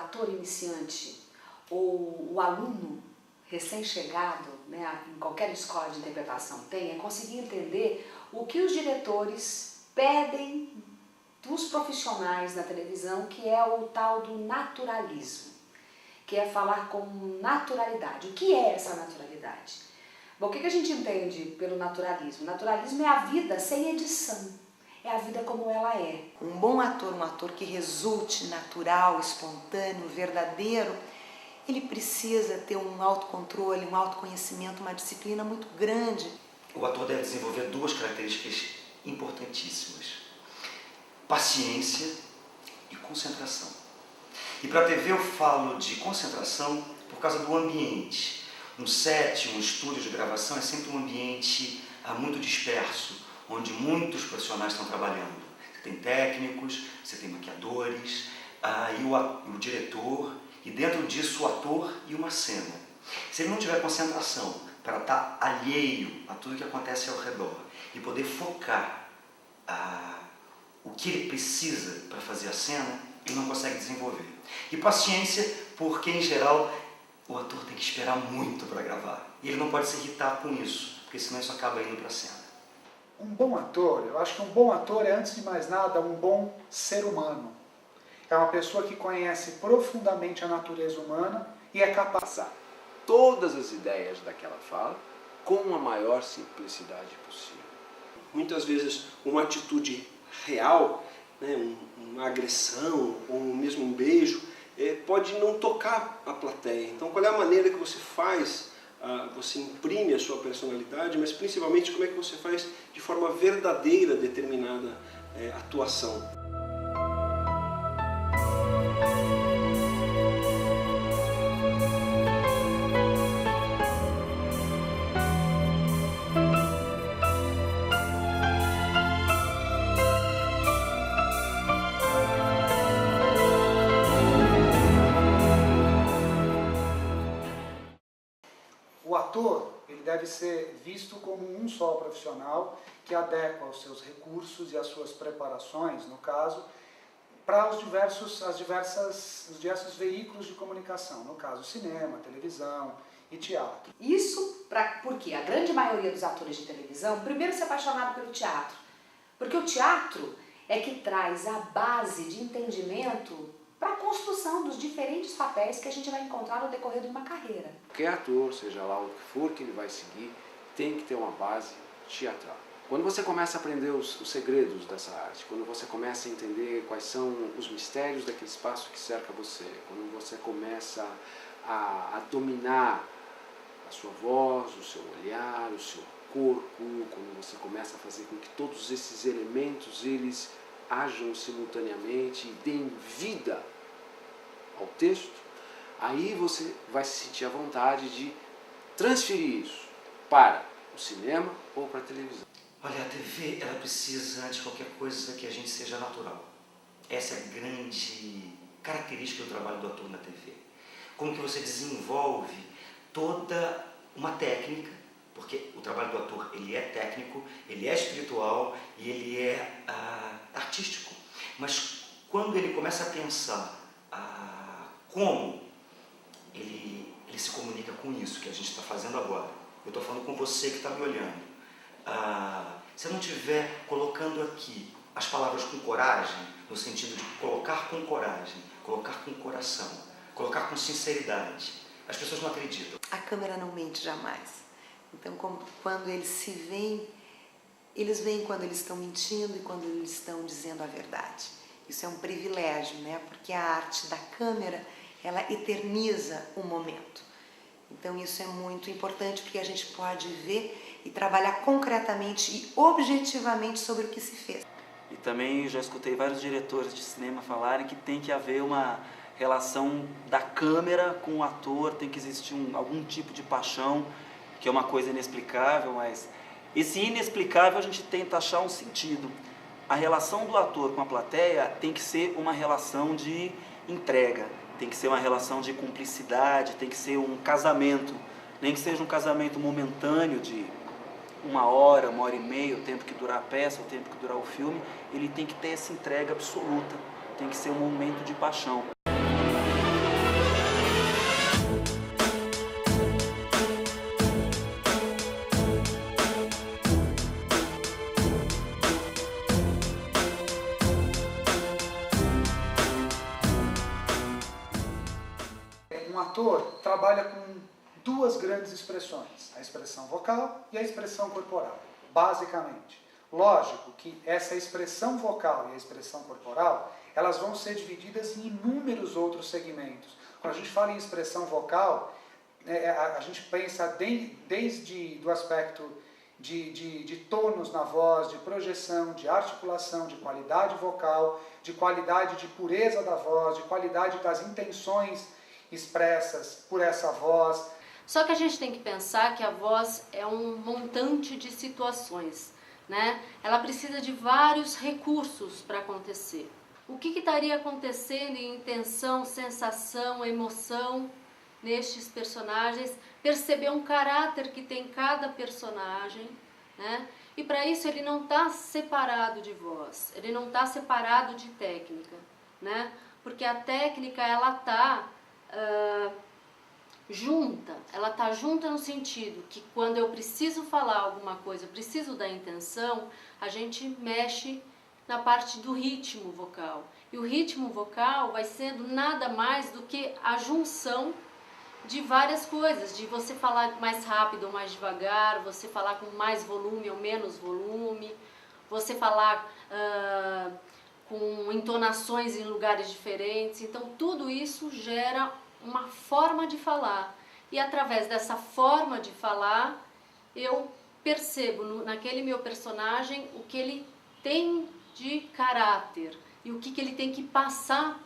ator iniciante ou o aluno recém-chegado, né, em qualquer escola de interpretação tem, é conseguir entender o que os diretores pedem dos profissionais na televisão, que é o tal do naturalismo, que é falar com naturalidade. O que é essa naturalidade? Bom, o que a gente entende pelo naturalismo? Naturalismo é a vida sem edição, é a vida como ela é. Um bom ator, um ator que resulte natural, espontâneo, verdadeiro, ele precisa ter um autocontrole, um autoconhecimento, uma disciplina muito grande. O ator deve desenvolver duas características importantíssimas: paciência e concentração. E para a TV eu falo de concentração por causa do ambiente. Um set, um estúdio de gravação é sempre um ambiente muito disperso, onde muitos profissionais estão trabalhando. Você tem técnicos, você tem maquiadores, e o diretor, e dentro disso o ator e uma cena. Se ele não tiver concentração para estar alheio a tudo que acontece ao redor e poder focar o que ele precisa para fazer a cena, ele não consegue desenvolver. E paciência, porque em geral o ator tem que esperar muito para gravar. E ele não pode se irritar com isso, porque senão isso acaba indo para a cena. Um bom ator, eu acho que um bom ator é, antes de mais nada, um bom ser humano. É uma pessoa que conhece profundamente a natureza humana e é capaz de passar todas as ideias daquela fala com a maior simplicidade possível. Muitas vezes uma atitude real, né, uma agressão ou mesmo um beijo, pode não tocar a plateia. Então qual é a maneira que você faz, você imprime a sua personalidade, mas principalmente como é que você faz de forma verdadeira determinada atuação. O ator, ele deve ser visto como um só profissional que adequa os seus recursos e as suas preparações, no caso, para os diversos veículos de comunicação, no caso, cinema, televisão e teatro. Isso porque a grande maioria dos atores de televisão, primeiro, se apaixonaram pelo teatro, porque o teatro é que traz a base de entendimento para a construção dos diferentes papéis que a gente vai encontrar no decorrer de uma carreira. Qualquer ator, seja lá o que for que ele vai seguir, tem que ter uma base teatral. Quando você começa a aprender os segredos dessa arte, quando você começa a entender quais são os mistérios daquele espaço que cerca você, quando você começa a dominar a sua voz, o seu olhar, o seu corpo, quando você começa a fazer com que todos esses elementos eles ajam simultaneamente e deem vida ao texto, aí você vai se sentir à vontade de transferir isso para o cinema ou para a televisão. Olha, a TV, ela precisa, antes de qualquer coisa, que a gente seja natural. Essa é a grande característica do trabalho do ator na TV. Como que você desenvolve toda uma técnica, porque o trabalho do ator, ele é técnico, ele é espiritual e ele é artístico. Mas quando ele começa a pensar como ele se comunica com isso que a gente está fazendo agora, eu estou falando com você que está me olhando, se eu não estiver colocando aqui as palavras com coragem, no sentido de colocar com coragem, colocar com coração, colocar com sinceridade, as pessoas não acreditam. A câmera não mente jamais. Então, quando eles se veem, eles veem quando eles estão mentindo e quando eles estão dizendo a verdade. Isso é um privilégio, né? Porque a arte da câmera, ela eterniza o momento. Então isso é muito importante porque a gente pode ver e trabalhar concretamente e objetivamente sobre o que se fez. E também já escutei vários diretores de cinema falarem que tem que haver uma relação da câmera com o ator, tem que existir algum tipo de paixão, que é uma coisa inexplicável, mas esse inexplicável a gente tenta achar um sentido. A relação do ator com a plateia tem que ser uma relação de entrega, tem que ser uma relação de cumplicidade, tem que ser um casamento, nem que seja um casamento momentâneo de 1 hora, 1 hora e meia, o tempo que durar a peça, o tempo que durar o filme, ele tem que ter essa entrega absoluta, tem que ser um momento de paixão. ator trabalha com duas grandes expressões, a expressão vocal e a expressão corporal, basicamente. Lógico que essa expressão vocal e a expressão corporal, elas vão ser divididas em inúmeros outros segmentos. Quando a gente fala em expressão vocal, a gente pensa desde do aspecto de tônus na voz, de projeção, de articulação, de qualidade vocal, de qualidade de pureza da voz, de qualidade das intenções expressas por essa voz. Só que a gente tem que pensar que a voz é um montante de situações, né? Ela precisa de vários recursos para acontecer. O que estaria acontecendo em intenção, sensação, emoção nestes personagens? Perceber um caráter que tem cada personagem, né? E para isso ele não está separado de voz, ele não está separado de técnica, né? Porque a técnica ela está junta, ela está junta no sentido que quando eu preciso falar alguma coisa, eu preciso da intenção, a gente mexe na parte do ritmo vocal. E o ritmo vocal vai sendo nada mais do que a junção de várias coisas, de você falar mais rápido ou mais devagar, você falar com mais volume ou menos volume, você falar com entonações em lugares diferentes. Então tudo isso gera uma forma de falar, e através dessa forma de falar eu percebo naquele meu personagem o que ele tem de caráter e o que ele tem que passar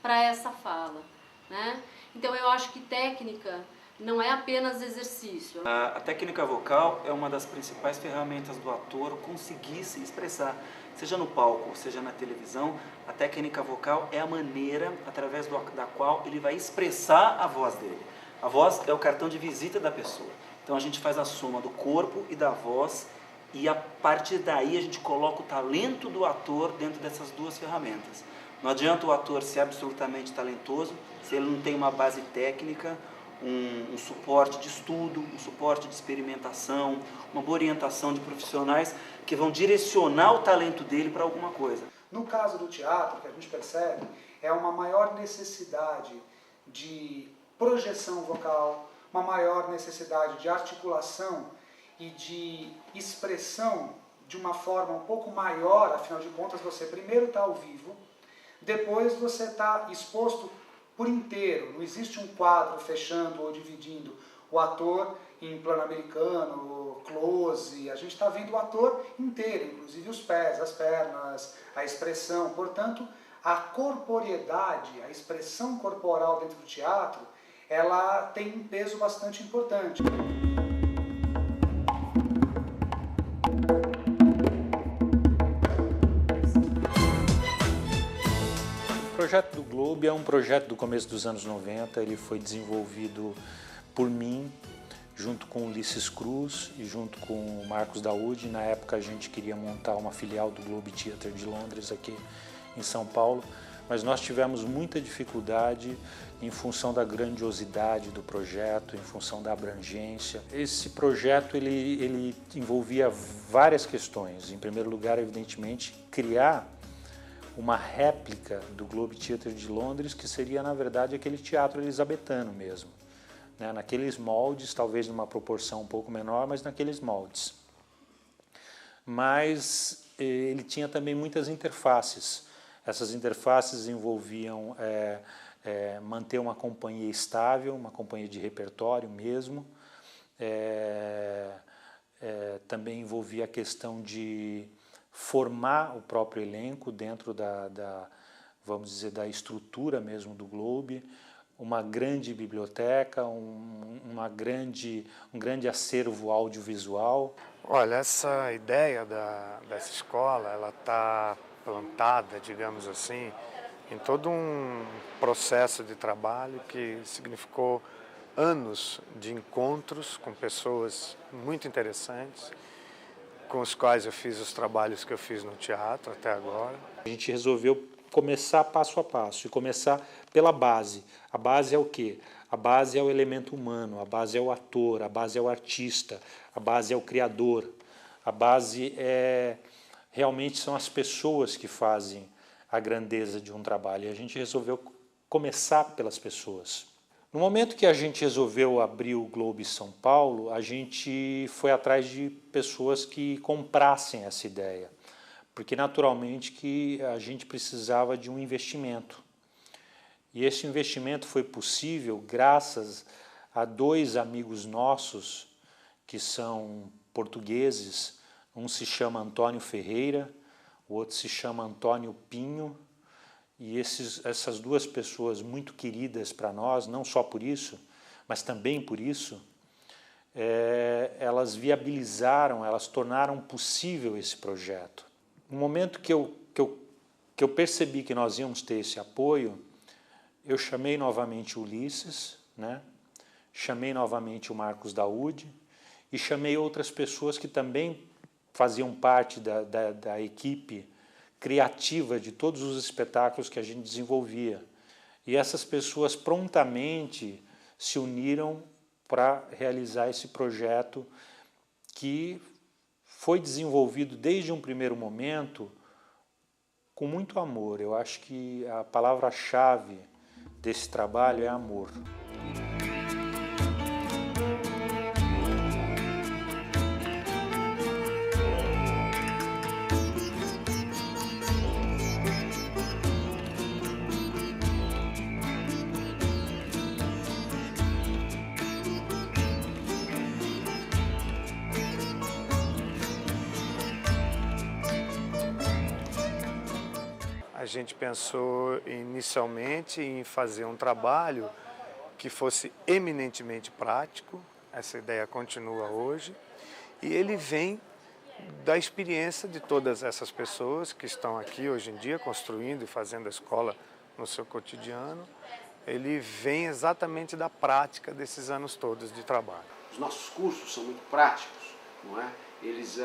para essa fala, né? Então eu acho que técnica não é apenas exercício. A técnica vocal é uma das principais ferramentas do ator conseguir se expressar, seja no palco, seja na televisão. A técnica vocal é a maneira através da qual ele vai expressar a voz dele. A voz é o cartão de visita da pessoa. Então a gente faz a soma do corpo e da voz e a partir daí a gente coloca o talento do ator dentro dessas duas ferramentas. Não adianta o ator ser absolutamente talentoso se ele não tem uma base técnica, um suporte de estudo, um suporte de experimentação, uma boa orientação de profissionais que vão direcionar o talento dele para alguma coisa. No caso do teatro, o que a gente percebe é uma maior necessidade de projeção vocal, uma maior necessidade de articulação e de expressão de uma forma um pouco maior. Afinal de contas, você primeiro está ao vivo, depois você está exposto por inteiro, não existe um quadro fechando ou dividindo o ator em plano americano, close, a gente está vendo o ator inteiro, inclusive os pés, as pernas, a expressão. Portanto, a corporeidade, a expressão corporal dentro do teatro, ela tem um peso bastante importante. O projeto do Globe é um projeto do começo dos anos 90, ele foi desenvolvido por mim, junto com o Ulisses Cruz e junto com o Marcos Daúde. Na época a gente queria montar uma filial do Globe Theatre de Londres aqui em São Paulo, mas nós tivemos muita dificuldade em função da grandiosidade do projeto, em função da abrangência. Esse projeto ele envolvia várias questões. Em primeiro lugar, evidentemente, criar uma réplica do Globe Theatre de Londres, que seria, na verdade, aquele teatro elisabetano mesmo, né? Naqueles moldes, talvez numa proporção um pouco menor, mas naqueles moldes. Mas ele tinha também muitas interfaces. Essas interfaces envolviam manter uma companhia estável, uma companhia de repertório mesmo. Também envolvia a questão de formar o próprio elenco dentro vamos dizer, da estrutura mesmo do Globe, uma grande biblioteca, um grande acervo audiovisual. Olha, essa ideia dessa escola, ela está plantada, digamos assim, em todo um processo de trabalho que significou anos de encontros com pessoas muito interessantes, com os quais eu fiz os trabalhos que eu fiz no teatro até agora. A gente resolveu começar passo a passo e começar pela base. A base é o quê? A base é o elemento humano, a base é o ator, a base é o artista, a base é o criador, a base realmente são as pessoas que fazem a grandeza de um trabalho. E a gente resolveu começar pelas pessoas. No momento que a gente resolveu abrir o Globe São Paulo, a gente foi atrás de pessoas que comprassem essa ideia, porque naturalmente que a gente precisava de um investimento. E esse investimento foi possível graças a 2 amigos nossos que são portugueses. Um se chama Antônio Ferreira, o outro se chama Antônio Pinho. E essas 2 pessoas muito queridas para nós, não só por isso, mas também por isso, elas viabilizaram, elas tornaram possível esse projeto. No momento que eu percebi que nós íamos ter esse apoio, eu chamei novamente o Ulisses, né? Chamei novamente o Marcos Daúde e chamei outras pessoas que também faziam parte da equipe criativa de todos os espetáculos que a gente desenvolvia. E essas pessoas prontamente se uniram para realizar esse projeto que foi desenvolvido desde um primeiro momento com muito amor. Eu acho que a palavra-chave desse trabalho é amor. A gente pensou inicialmente em fazer um trabalho que fosse eminentemente prático, essa ideia continua hoje, e ele vem da experiência de todas essas pessoas que estão aqui hoje em dia construindo e fazendo a escola no seu cotidiano. Ele vem exatamente da prática desses anos todos de trabalho. Os nossos cursos são muito práticos, não é? Eles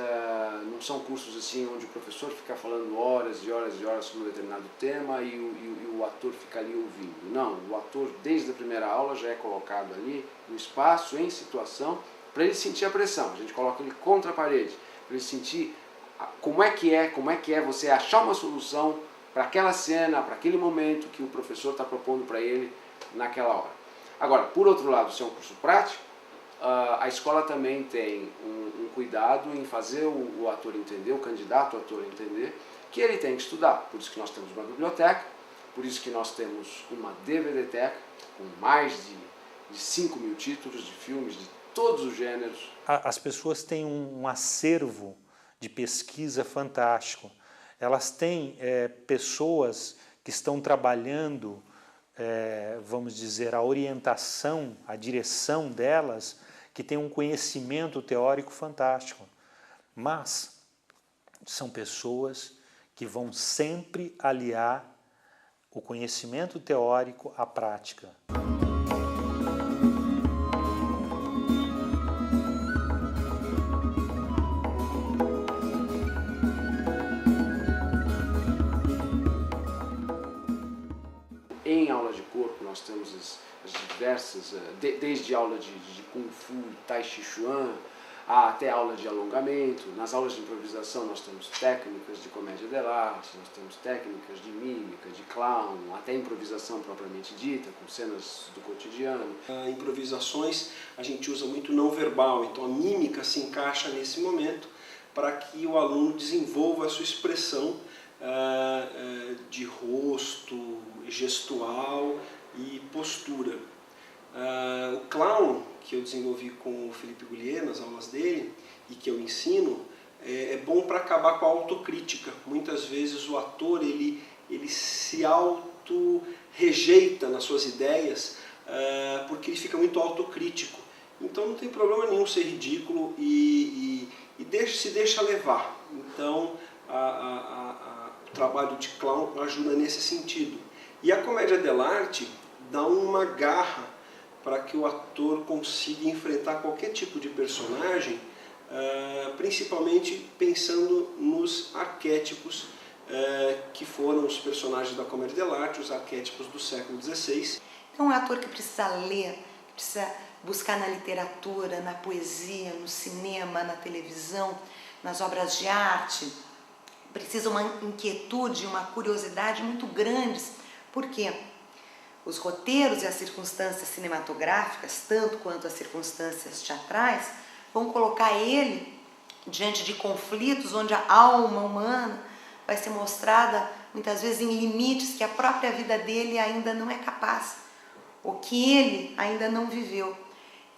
não são cursos assim onde o professor fica falando horas e horas e horas sobre um determinado tema e o ator fica ali ouvindo. Não, o ator desde a primeira aula já é colocado ali no espaço, em situação, para ele sentir a pressão. A gente coloca ele contra a parede, para ele sentir como é que é você achar uma solução para aquela cena, para aquele momento que o professor está propondo para ele naquela hora. Agora, por outro lado, se é um curso prático, a escola também tem um cuidado em fazer o ator entender, o candidato ator entender, que ele tem que estudar. Por isso que nós temos uma biblioteca, por isso que nós temos uma DVD-teca com mais de 5.000 títulos de filmes de todos os gêneros. As pessoas têm um acervo de pesquisa fantástico. Elas têm pessoas que estão trabalhando, vamos dizer, a orientação, a direção delas, que tem um conhecimento teórico fantástico. Mas são pessoas que vão sempre aliar o conhecimento teórico à prática. Em aula de corpo nós temos as diversas, desde aula de Kung Fu e Tai Chi Chuan, até aula de alongamento. Nas aulas de improvisação nós temos técnicas de comédia dell'arte, nós temos técnicas de mímica, de clown, até improvisação propriamente dita, com cenas do cotidiano. Improvisações a gente usa muito não verbal, então a mímica se encaixa nesse momento para que o aluno desenvolva a sua expressão de rosto, gestual e postura. O clown, que eu desenvolvi com o Felipe Goulier nas aulas dele e que eu ensino, é bom para acabar com a autocrítica. Muitas vezes o ator ele se auto-rejeita nas suas ideias porque ele fica muito autocrítico. Então não tem problema nenhum ser ridículo e se deixa levar. Então o trabalho de clown ajuda nesse sentido. E a comédia dell'arte dá uma garra para que o ator consiga enfrentar qualquer tipo de personagem, principalmente pensando nos arquétipos que foram os personagens da comédia dell'arte, os arquétipos do século XVI. Então, um ator que precisa ler, que precisa buscar na literatura, na poesia, no cinema, na televisão, nas obras de arte, precisa uma inquietude, uma curiosidade muito grandes. Por quê? os roteiros e as circunstâncias cinematográficas, tanto quanto as circunstâncias teatrais, vão colocar ele diante de conflitos onde a alma humana vai ser mostrada muitas vezes em limites que a própria vida dele ainda não é capaz, ou que ele ainda não viveu.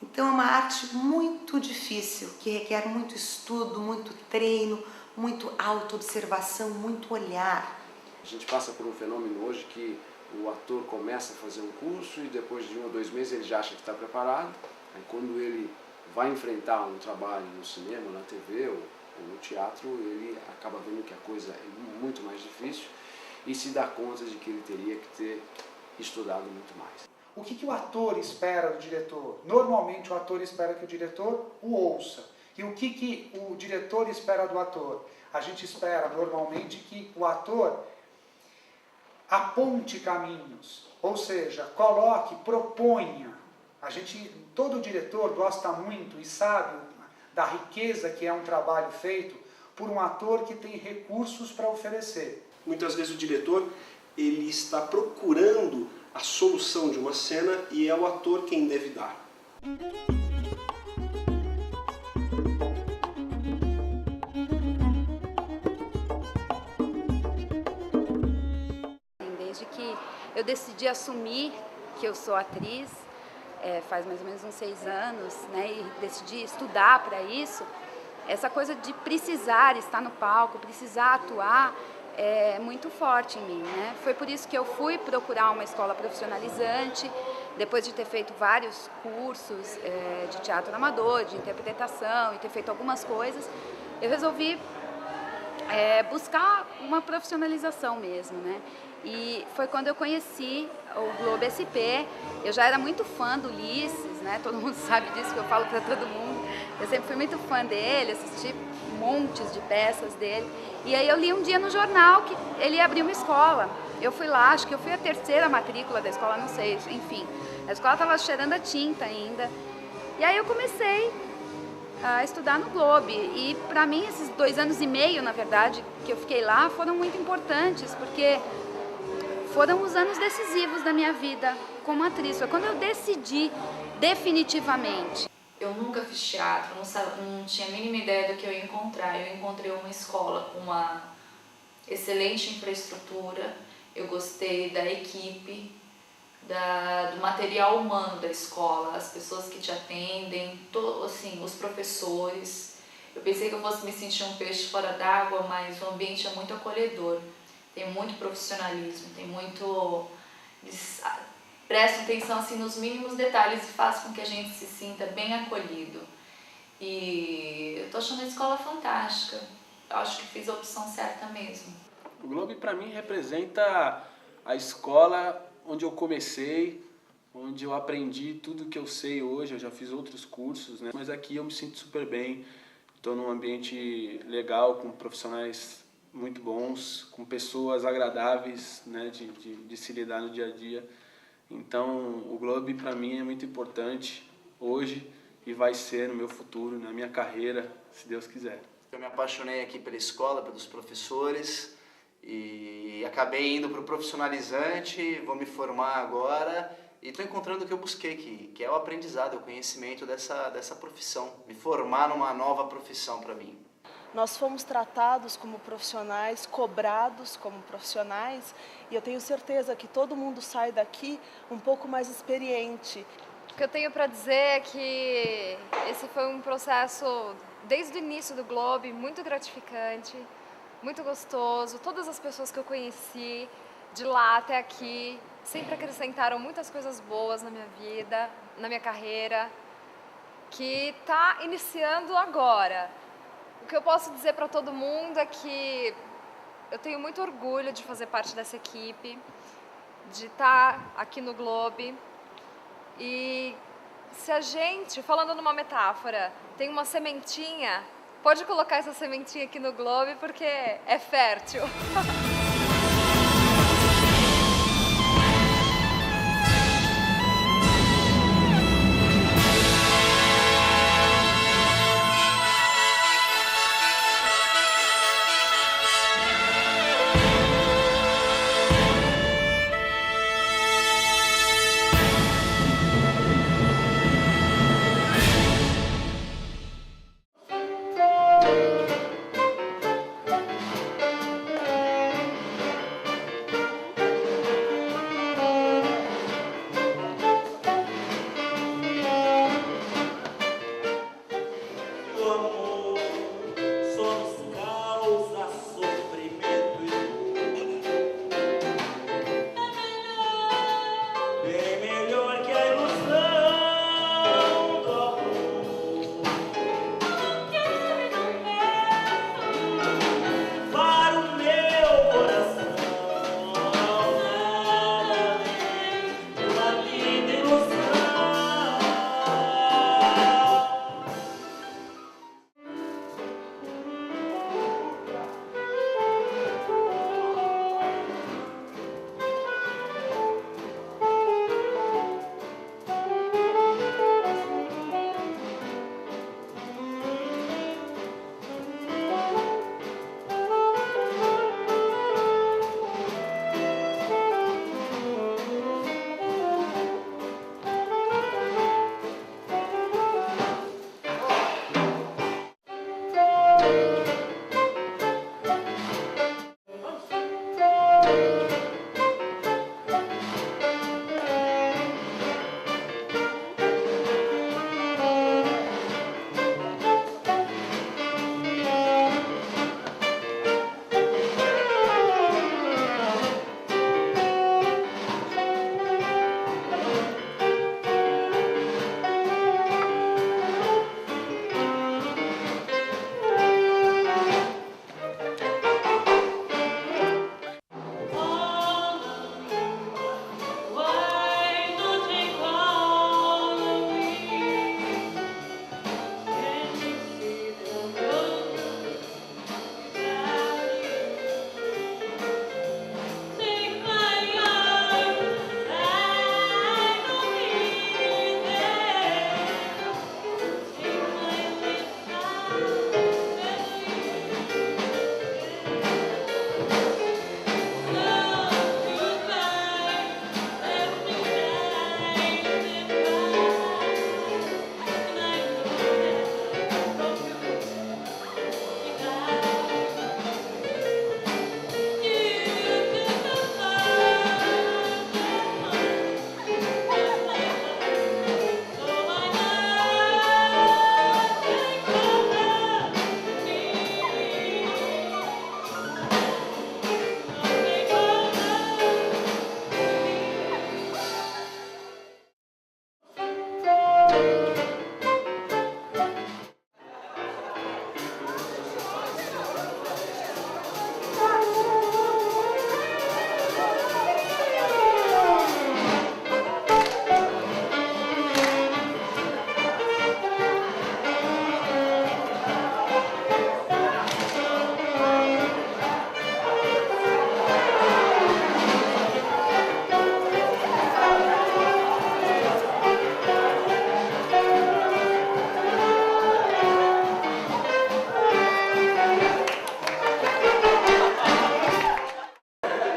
Então é uma arte muito difícil, que requer muito estudo, muito treino, muito autoobservação, muito olhar. A gente passa por um fenômeno hoje que o ator começa a fazer um curso e depois de 1 ou 2 meses ele já acha que está preparado. Aí quando ele vai enfrentar um trabalho no cinema, na TV ou no teatro, ele acaba vendo que a coisa é muito mais difícil e se dá conta de que ele teria que ter estudado muito mais. O que o ator espera do diretor? Normalmente o ator espera que o diretor o ouça. E o que o diretor espera do ator? A gente espera normalmente que o ator aponte caminhos, ou seja, coloque, proponha. Todo diretor gosta muito e sabe da riqueza que é um trabalho feito por um ator que tem recursos para oferecer. Muitas vezes o diretor ele está procurando a solução de uma cena e é o ator quem deve dar. Desde que eu decidi assumir que eu sou atriz, faz mais ou menos uns 6 anos, né, e decidi estudar para isso, essa coisa de precisar estar no palco, precisar atuar, é muito forte em mim, né? Foi por isso que eu fui procurar uma escola profissionalizante, depois de ter feito vários cursos de teatro amador, de interpretação e ter feito algumas coisas, eu resolvi buscar uma profissionalização mesmo, né? E foi quando eu conheci o Globo SP. Eu já era muito fã do Ulisses, né? Todo mundo sabe disso, que eu falo para todo mundo. Eu sempre fui muito fã dele, assisti montes de peças dele. E aí eu li um dia no jornal que ele abriu uma escola. Eu fui lá, acho que eu fui a 3ª matrícula da escola, não sei, enfim. A escola estava cheirando a tinta ainda. E aí eu comecei a estudar no Globo. E para mim esses 2 anos e meio, na verdade, que eu fiquei lá, foram muito importantes, porque foram os anos decisivos da minha vida como atriz. Foi quando eu decidi definitivamente. Eu nunca fiz teatro, não tinha a mínima ideia do que eu ia encontrar. Eu encontrei uma escola com uma excelente infraestrutura, eu gostei da equipe, do material humano da escola, as pessoas que te atendem, assim, os professores. Eu pensei que eu fosse me sentir um peixe fora d'água, mas o ambiente é muito acolhedor. Tem muito profissionalismo, tem muito... Eles prestam atenção assim, nos mínimos detalhes e faz com que a gente se sinta bem acolhido. E eu tô achando a escola fantástica. Eu acho que fiz a opção certa mesmo. O Globo, para mim, representa a escola onde eu comecei, onde eu aprendi tudo que eu sei hoje. Eu já fiz outros cursos, né? Mas aqui eu me sinto super bem. Estou num ambiente legal, com profissionais muito bons, com pessoas agradáveis, né, de se lidar no dia a dia. Então, o Globo para mim é muito importante hoje e vai ser no meu futuro, na minha carreira, se Deus quiser. Eu me apaixonei aqui pela escola, pelos professores e acabei indo para o profissionalizante, vou me formar agora e estou encontrando o que eu busquei, que é o aprendizado, o conhecimento dessa profissão, me formar numa nova profissão para mim. Nós fomos tratados como profissionais, cobrados como profissionais, e eu tenho certeza que todo mundo sai daqui um pouco mais experiente. O que eu tenho para dizer é que esse foi um processo, desde o início do Globo, muito gratificante, muito gostoso. Todas as pessoas que eu conheci, de lá até aqui, sempre acrescentaram muitas coisas boas na minha vida, na minha carreira, que está iniciando agora. O que eu posso dizer para todo mundo é que eu tenho muito orgulho de fazer parte dessa equipe, de estar aqui no Globo. E se a gente, falando numa metáfora, tem uma sementinha, pode colocar essa sementinha aqui no Globo porque é fértil.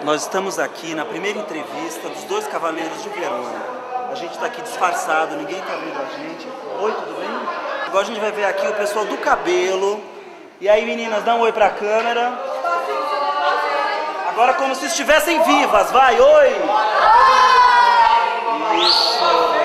Nós estamos aqui na primeira entrevista dos dois Cavaleiros de Verona. A gente está aqui disfarçado, ninguém está vendo a gente. Oi, tudo bem? Agora a gente vai ver aqui o pessoal do cabelo. E aí, meninas, dá um oi pra câmera. Agora como se estivessem vivas, vai, oi! Isso!